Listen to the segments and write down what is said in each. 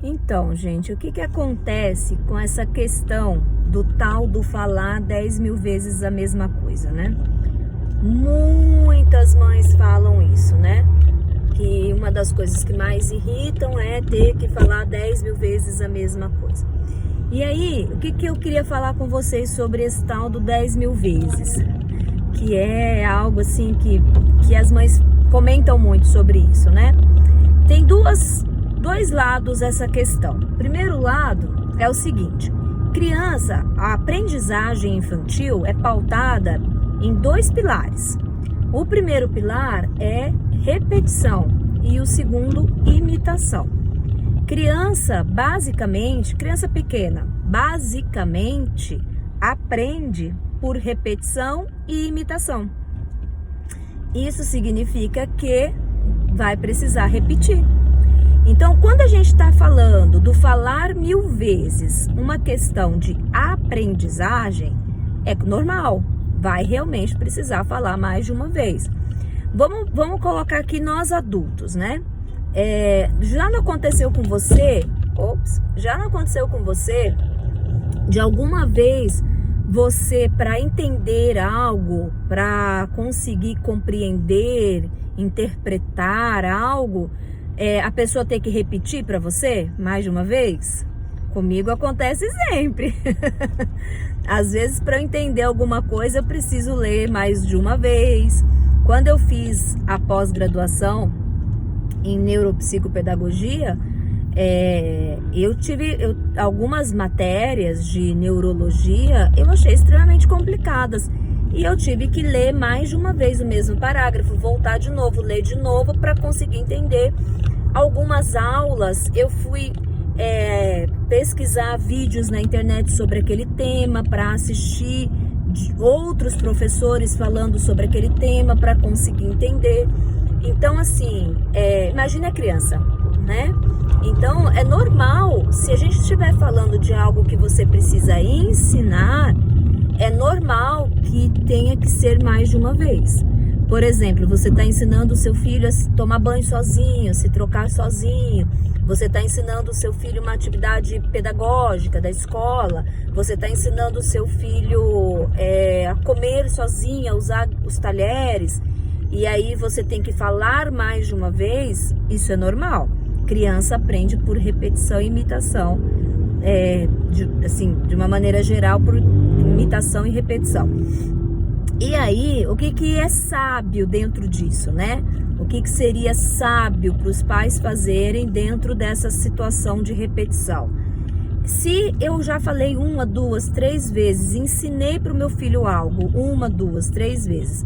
Então, gente, o que acontece com essa questão do tal do falar 10 mil vezes a mesma coisa, né? Muitas mães falam isso, né? Que uma das coisas que mais irritam é ter que falar 10 mil vezes a mesma coisa. E aí, o que eu queria falar com vocês sobre esse tal do 10 mil vezes? Que é algo assim que as mães comentam muito sobre isso, né? Tem dois lados essa questão. O primeiro lado é o seguinte: criança, a aprendizagem infantil é pautada em dois pilares. O primeiro pilar é repetição e o segundo, imitação. Criança pequena, basicamente aprende por repetição e imitação. Isso significa que vai precisar repetir. Então, quando a gente está falando do falar 1000 vezes, uma questão de aprendizagem, é normal, vai realmente precisar falar mais de uma vez. Vamos colocar aqui nós adultos, né? Já não aconteceu com você, de alguma vez você, para entender algo, para conseguir compreender, interpretar algo, a pessoa ter que repetir para você mais de uma vez? Comigo acontece sempre. Às vezes, para eu entender alguma coisa, eu preciso ler mais de uma vez. Quando eu fiz a pós-graduação em neuropsicopedagogia, algumas matérias de neurologia eu achei extremamente complicadas. E eu tive que ler mais de uma vez o mesmo parágrafo, voltar de novo, ler de novo para conseguir entender. Algumas aulas eu fui pesquisar vídeos na internet sobre aquele tema, para assistir outros professores falando sobre aquele tema para conseguir entender. Então, assim, imagine a criança, né? Então, é normal, se a gente estiver falando de algo que você precisa ensinar, é normal que tenha que ser mais de uma vez. Por exemplo, você está ensinando o seu filho a tomar banho sozinho, se trocar sozinho. Você está ensinando o seu filho uma atividade pedagógica da escola. Você está ensinando o seu filho a comer sozinho, a usar os talheres. E aí você tem que falar mais de uma vez. Isso é normal. Criança aprende por repetição e imitação. De uma maneira geral, por imitação e repetição. E aí, o que é sábio dentro disso, né? O que seria sábio para os pais fazerem dentro dessa situação de repetição? Se eu já falei 1, 2, 3 vezes, ensinei para o meu filho algo 1, 2, 3 vezes,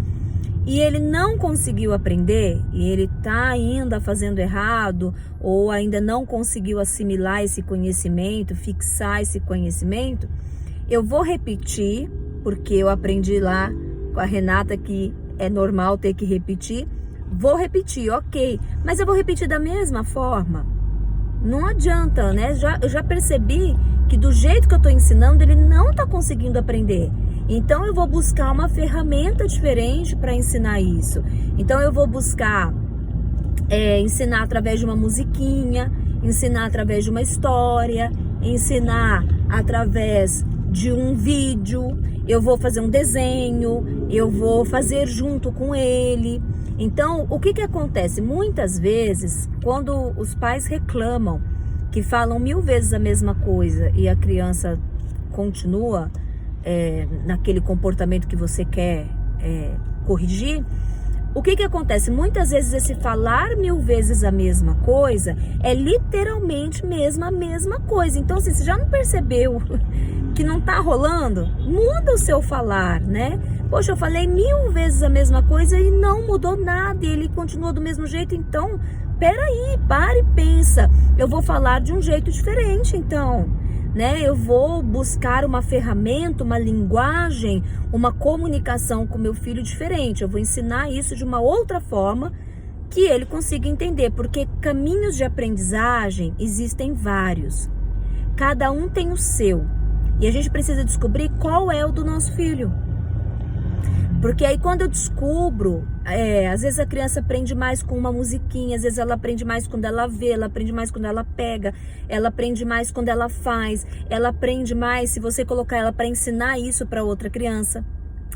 e ele não conseguiu aprender, e ele está ainda fazendo errado, ou ainda não conseguiu assimilar esse conhecimento, fixar esse conhecimento, eu vou repetir, porque eu aprendi lá com a Renata que é normal ter que repetir. Vou repetir, ok, mas eu vou repetir da mesma forma. Não adianta, né? Eu já percebi que do jeito que eu estou ensinando, ele não está conseguindo aprender. Então eu vou buscar uma ferramenta diferente para ensinar isso. Então eu vou buscar ensinar através de uma musiquinha, ensinar através de uma história, ensinar através de um vídeo. Eu vou fazer um desenho, eu vou fazer junto com ele. Então, o que acontece? Muitas vezes, quando os pais reclamam que falam 1000 vezes a mesma coisa e a criança continua naquele comportamento que você quer corrigir, o que acontece? Muitas vezes esse falar 1000 vezes a mesma coisa é literalmente a mesma coisa. Então, assim, você já não percebeu que não tá rolando? Muda o seu falar, né? Poxa, eu falei 1000 vezes a mesma coisa e não mudou nada, e ele continua do mesmo jeito. Então, peraí, para e pensa. Eu vou falar de um jeito diferente, então, né? Eu vou buscar uma ferramenta, uma linguagem, uma comunicação com meu filho diferente. Eu vou ensinar isso de uma outra forma que ele consiga entender, porque caminhos de aprendizagem existem vários. Cada um tem o seu. E a gente precisa descobrir qual é o do nosso filho. Porque aí quando eu descubro, às vezes a criança aprende mais com uma musiquinha, às vezes ela aprende mais quando ela vê, ela aprende mais quando ela pega, ela aprende mais quando ela faz, ela aprende mais se você colocar ela para ensinar isso para outra criança.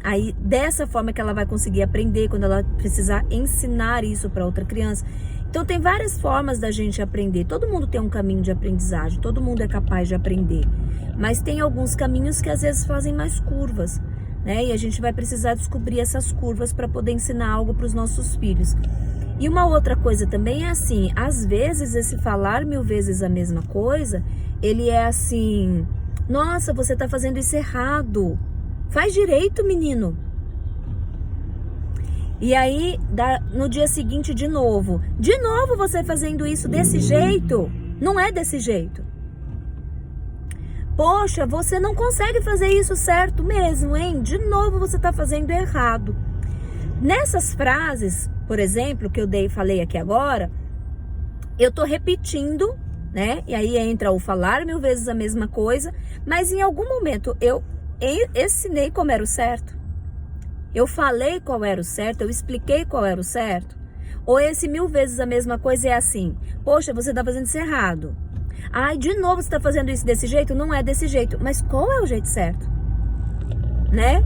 Aí dessa forma que ela vai conseguir aprender quando ela precisar ensinar isso para outra criança. Então tem várias formas da gente aprender. Todo mundo tem um caminho de aprendizagem, todo mundo é capaz de aprender. Mas tem alguns caminhos que às vezes fazem mais curvas, né? E a gente vai precisar descobrir essas curvas para poder ensinar algo para os nossos filhos. E uma outra coisa também é assim, às vezes esse falar 1000 vezes a mesma coisa, ele é assim, nossa, você está fazendo isso errado. Faz direito, menino. E aí, no dia seguinte, de novo você fazendo isso desse jeito. Não é desse jeito. Poxa, você não consegue fazer isso certo mesmo, hein? De novo você está fazendo errado. Nessas frases, por exemplo, que eu falei aqui agora, eu estou repetindo, né? E aí entra o falar 1000 vezes a mesma coisa, mas em algum momento eu ensinei como era o certo. Eu falei qual era o certo, eu expliquei qual era o certo. Ou esse 1000 vezes a mesma coisa é assim, poxa, você está fazendo isso errado. Ai, de novo você está fazendo isso desse jeito? Não é desse jeito. Mas qual é o jeito certo? Né?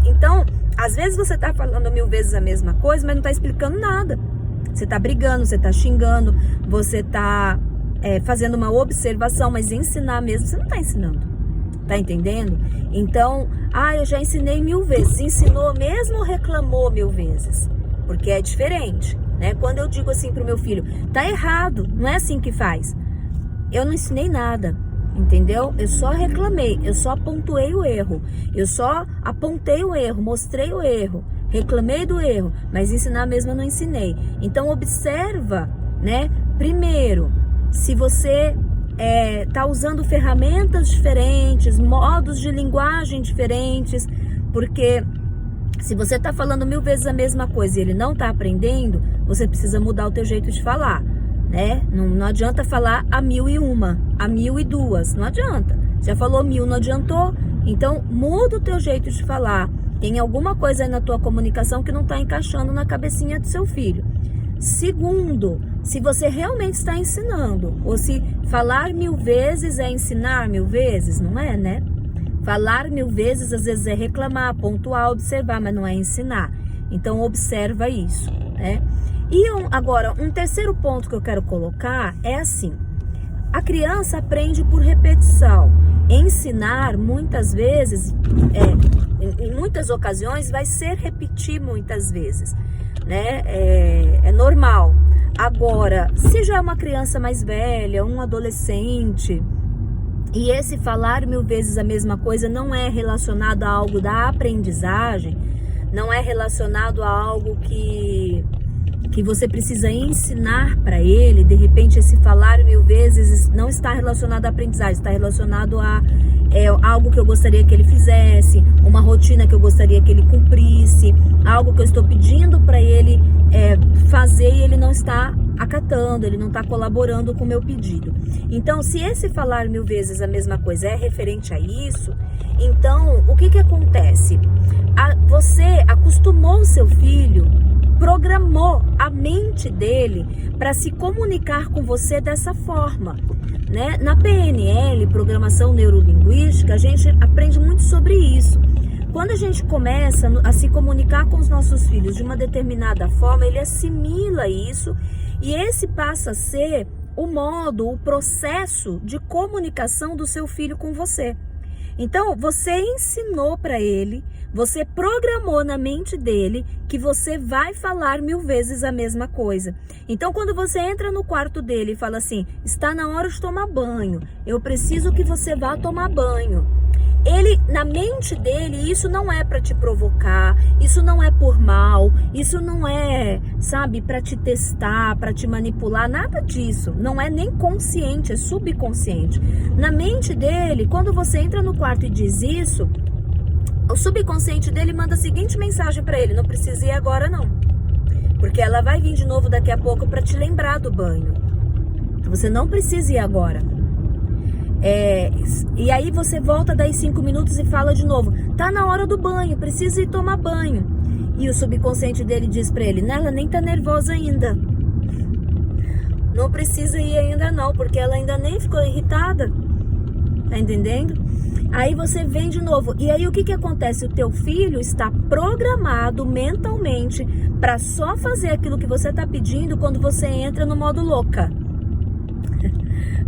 Então, às vezes você está falando 1000 vezes a mesma coisa, mas não está explicando nada. Você está brigando, você está xingando, você está fazendo uma observação, mas ensinar mesmo, você não está ensinando. Tá entendendo? Então, eu já ensinei 1000 vezes. Ensinou mesmo ou reclamou 1000 vezes? Porque é diferente, né? Quando eu digo assim pro meu filho, tá errado, não é assim que faz. Eu não ensinei nada, entendeu? Eu só reclamei, eu só pontuei o erro. Eu só apontei o erro, mostrei o erro, reclamei do erro, mas ensinar mesmo eu não ensinei. Então, observa, né? Primeiro, se você tá usando ferramentas diferentes, modos de linguagem diferentes, porque se você está falando 1000 vezes a mesma coisa e ele não está aprendendo, você precisa mudar o teu jeito de falar, né? Não adianta falar a 1001, a 1002, não adianta. Já falou 1000, não adiantou? Então muda o teu jeito de falar. Tem alguma coisa aí na tua comunicação que não está encaixando na cabecinha do seu filho. Segundo, se você realmente está ensinando, ou se falar 1000 vezes é ensinar 1000 vezes, não é, né? Falar 1000 vezes às vezes é reclamar, pontuar, observar, mas não é ensinar. Então observa isso, né? E agora, um terceiro ponto que eu quero colocar é assim, a criança aprende por repetição. Ensinar muitas vezes, em muitas ocasiões, vai ser repetir muitas vezes, né? É normal. Agora, se já é uma criança mais velha, um adolescente, e esse falar 1000 vezes a mesma coisa não é relacionado a algo da aprendizagem, não é relacionado a algo que você precisa ensinar para ele, de repente esse falar 1000 vezes não está relacionado à aprendizagem, está relacionado a algo que eu gostaria que ele fizesse, uma rotina que eu gostaria que ele cumprisse, algo que eu estou pedindo para ele fazer e ele não está acatando, ele não está colaborando com o meu pedido. Então, se esse falar 1000 vezes a mesma coisa é referente a isso, então o que acontece? Você acostumou o seu filho, programou a mente dele para se comunicar com você dessa forma, né? Na PNL, Programação Neurolinguística, a gente aprende muito sobre isso. Quando a gente começa a se comunicar com os nossos filhos de uma determinada forma, ele assimila isso e esse passa a ser o modo, o processo de comunicação do seu filho com você. Então, você ensinou para ele, você programou na mente dele que você vai falar 1000 vezes a mesma coisa. Então, quando você entra no quarto dele e fala assim, está na hora de tomar banho, eu preciso que você vá tomar banho. Ele, na mente dele, isso não é para te provocar, isso não é por mal, isso não é, sabe, para te testar, para te manipular, nada disso. Não é nem consciente, é subconsciente. Na mente dele, quando você entra no quarto e diz isso, o subconsciente dele manda a seguinte mensagem para ele, não precisa ir agora não, porque ela vai vir de novo daqui a pouco para te lembrar do banho. Você não precisa ir agora. E aí você volta daí 5 minutos e fala de novo, tá na hora do banho, precisa ir tomar banho. E o subconsciente dele diz pra ele, ela nem tá nervosa ainda. Não precisa ir ainda não, porque ela ainda nem ficou irritada. Tá entendendo? Aí você vem de novo. E aí o que acontece? O teu filho está programado mentalmente para só fazer aquilo que você tá pedindo quando você entra no modo louca.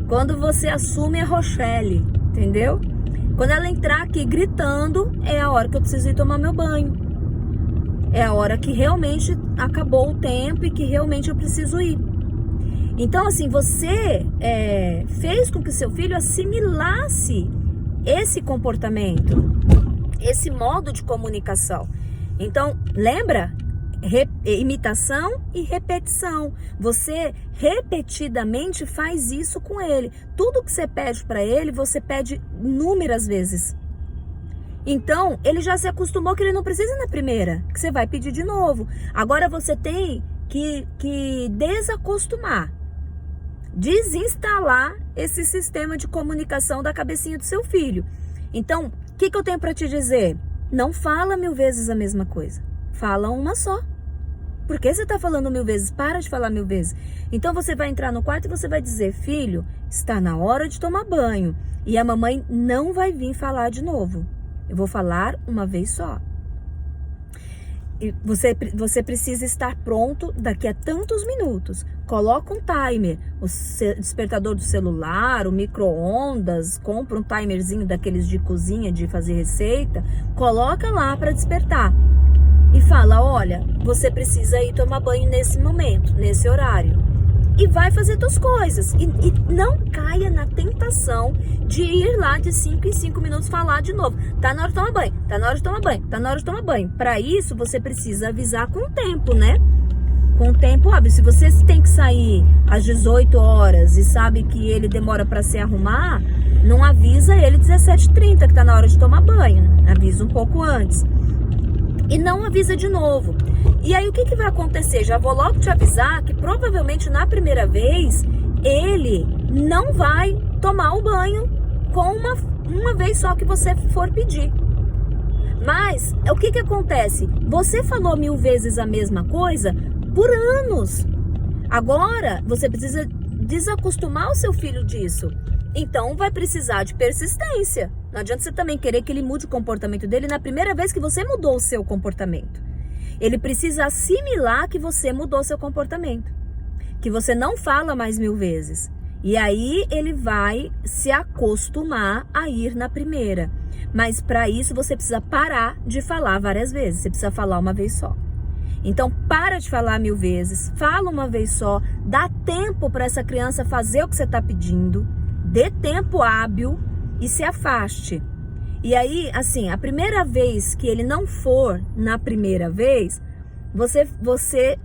Quando você assume a Rochelle, entendeu? Quando ela entrar aqui gritando, é a hora que eu preciso ir tomar meu banho. É a hora que realmente acabou o tempo e que realmente eu preciso ir. Então, assim, você fez com que seu filho assimilasse esse comportamento, esse modo de comunicação. Então, lembra? Imitação e repetição. Você repetidamente faz isso com ele. Tudo que você pede para ele, você pede inúmeras vezes. Então, ele já se acostumou que ele não precisa ir na primeira, que você vai pedir de novo. Agora você tem que desacostumar, desinstalar esse sistema de comunicação da cabecinha do seu filho. Então, o que eu tenho para te dizer? Não fala 1000 vezes a mesma coisa. Fala uma só. Por que você está falando 1000 vezes? Para de falar 1000 vezes. Então você vai entrar no quarto e você vai dizer, filho, está na hora de tomar banho. E a mamãe não vai vir falar de novo. Eu vou falar uma vez só. E você precisa estar pronto daqui a tantos minutos. Coloca um timer, o despertador do celular, o micro-ondas, compra um timerzinho daqueles de cozinha, de fazer receita, coloca lá para despertar. E fala, olha, você precisa ir tomar banho nesse momento, nesse horário. E vai fazer tuas coisas. E não caia na tentação de ir lá de 5 em 5 minutos falar de novo. Tá na hora de tomar banho, tá na hora de tomar banho, tá na hora de tomar banho. Para isso, você precisa avisar com o tempo, né? Com o tempo, óbvio. Se você tem que sair às 18 horas e sabe que ele demora para se arrumar, não avisa ele 17h30 que tá na hora de tomar banho. Avisa um pouco antes. E não avisa de novo. E aí o que vai acontecer? Já vou logo te avisar que provavelmente na primeira vez ele não vai tomar o banho com uma vez só que você for pedir. Mas o que acontece? Você falou 1000 vezes a mesma coisa por anos. Agora você precisa desacostumar o seu filho disso. Então vai precisar de persistência. Não adianta você também querer que ele mude o comportamento dele na primeira vez que você mudou o seu comportamento. Ele precisa assimilar que você mudou o seu comportamento. Que você não fala mais 1000 vezes. E aí ele vai se acostumar a ir na primeira. Mas para isso você precisa parar de falar várias vezes. Você precisa falar uma vez só. Então para de falar 1000 vezes. Fala uma vez só. Dá tempo para essa criança fazer o que você está pedindo. Dê tempo hábil e se afaste. E aí, assim, a primeira vez que ele não for na primeira vez, você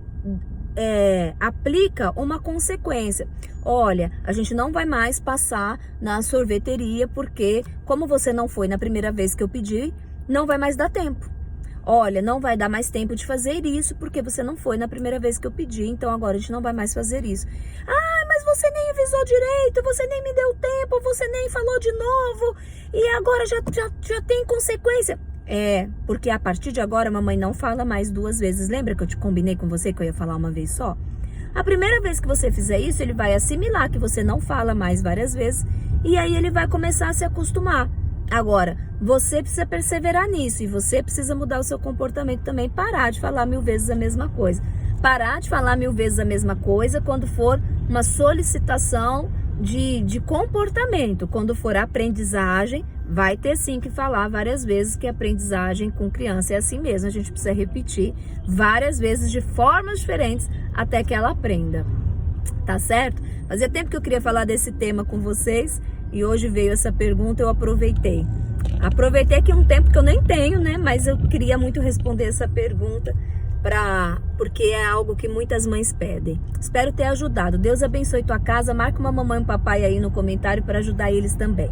aplica uma consequência. Olha, a gente não vai mais passar na sorveteria porque, como você não foi na primeira vez que eu pedi, não vai mais dar tempo. Olha, não vai dar mais tempo de fazer isso porque você não foi na primeira vez que eu pedi, então agora a gente não vai mais fazer isso. Ah, mas você nem avisou direito, você nem me deu tempo, você nem falou de novo e agora já tem consequência. Porque a partir de agora a mamãe não fala mais 2 vezes. Lembra que eu te combinei com você que eu ia falar uma vez só? A primeira vez que você fizer isso, ele vai assimilar que você não fala mais várias vezes e aí ele vai começar a se acostumar. Agora, você precisa perseverar nisso e você precisa mudar o seu comportamento também, parar de falar 1000 vezes a mesma coisa. Parar de falar 1000 vezes a mesma coisa quando for uma solicitação de comportamento. Quando for aprendizagem, vai ter sim que falar várias vezes que a aprendizagem com criança é assim mesmo. A gente precisa repetir várias vezes de formas diferentes até que ela aprenda. Tá certo? Fazia tempo que eu queria falar desse tema com vocês. E hoje veio essa pergunta, eu aproveitei. Aproveitei aqui um tempo que eu nem tenho, né? Mas eu queria muito responder essa pergunta, porque é algo que muitas mães pedem. Espero ter ajudado. Deus abençoe tua casa. Marca uma mamãe e um papai aí no comentário para ajudar eles também.